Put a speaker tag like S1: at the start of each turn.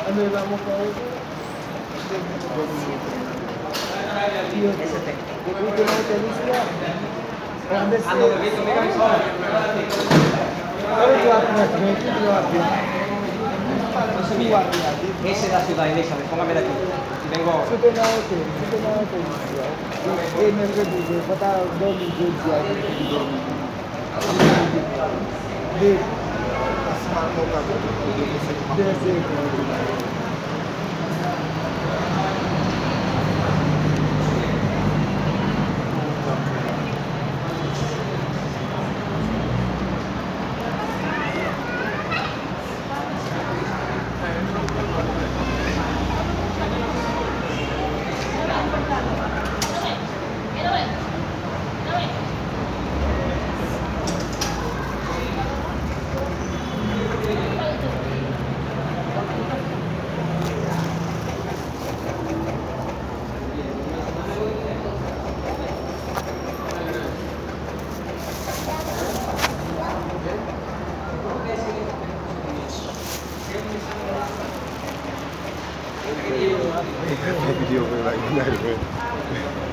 S1: Ano yung mo po? Tío,
S2: Ese te.
S1: yo creo que no te decía. ¿Dónde se? Ahora yo aquí.
S2: Ese es la ciudad de Elizabeth, póngame de aquí. Y vengo ahora.
S1: Super na hotel, Eh, me recuerdo, para 2012 de
S3: Video ko lang.